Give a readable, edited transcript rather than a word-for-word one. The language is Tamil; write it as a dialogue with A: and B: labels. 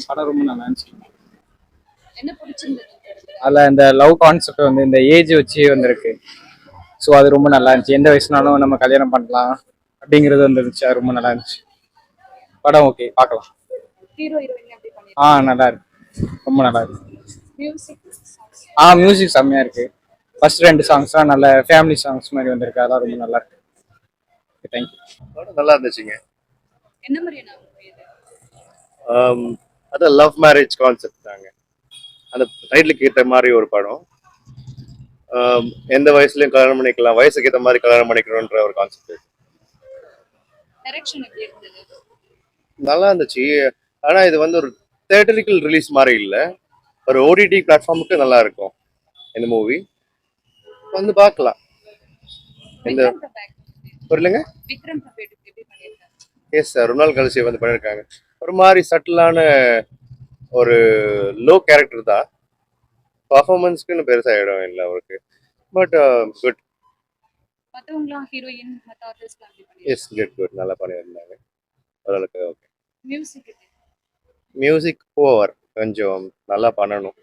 A: படம் ரொம்ப நல்லா இருந்துச்சு.
B: என்ன பிடிச்சிருந்தது இந்த படத்துல?
A: அதில் இந்த லவ் கான்செப்ட் வந்து இந்த ஏஜ் வச்சு வந்திருக்கு. ஸோ அது ரொம்ப நல்லா இருந்துச்சு. எந்த வயசுனாலும் நம்ம கல்யாணம் பண்ணலாம் அப்படிங்கிறது வந்துருந்துச்சு. அது ரொம்ப நல்லா இருந்துச்சு. படம் ஓகே, பார்க்கலாம்.
B: ஹீரோ ஹீரோயின் எப்படி பண்ணிருக்காங்க?
A: நல்லா இருக்கு. ரொம்ப நல்லா இருக்கு.
B: மியூசிக்
A: மியூசிக் செம்மையா இருக்கு. ஃபர்ஸ்ட் 2 சாங்ஸ்லாம் நல்ல ஃபேமிலி சாங்ஸ் மாதிரி வந்திருக்கு. அதான் ரொம்ப நல்லா இருக்கு. தேங்க்யூ.
C: படம் நல்லா இருந்துச்சுங்க.
B: என்ன மாதிரியான movie இது?
C: அது லவ் மேரேஜ் கான்செப்ட் தாங்க. அந்த டைட்டிலுக்கு ஏற்ற மாதிரி ஒரு படம். எந்த வயசுலயும் கல்யாணம் பண்ணிக்கலாம், வயசுக்கு ஏற்ற மாதிரி கல்யாணம் பண்ணிக்கணுன்ற ஒரு கான்செப்ட்.
B: டைரக்ஷன் எப்படி இருந்தது?
C: நல்லா இருந்துச்சு. ஆனா இது வந்து ஒரு தியேட்டரிக்கல் ரிலீஸ் மாதிரி இல்லை, ஒரு ஓடிடி பிளாட்ஃபார்முக்கு நல்லா இருக்கும் இந்த மூவி. வந்து பார்க்கலாம். இந்த
B: விக்ரம் பிரபா
C: புரியலங்க.
B: விக்ரம் பிரபா எப்படி பண்ணிருக்காங்க?
C: எஸ் சார், ரொம்ப நாள் கழிச்சு வந்து பண்ணியிருக்காங்க. ஒரு மாதிரி சட்டிலான ஒரு லோ கேரக்டர் தான். பர்ஃபார்மன்ஸ்க்குன்னு பெருசாக இடம் இல்லை அவருக்கு. But good.
B: மத்தவங்களாம் ஹீரோயின் மத்த ஆர்டிஸ்ட்லாம் எப்படி
C: எஸ்,
B: பண்ணிருக்காங்க?
C: குட் நல்லா பண்ணியிருந்தாங்க. ஓரளவுக்கு ஓகே.
B: மியூசிக்
C: மியூசிக் ஓவர் கொஞ்சம் நல்லா பண்ணணும்.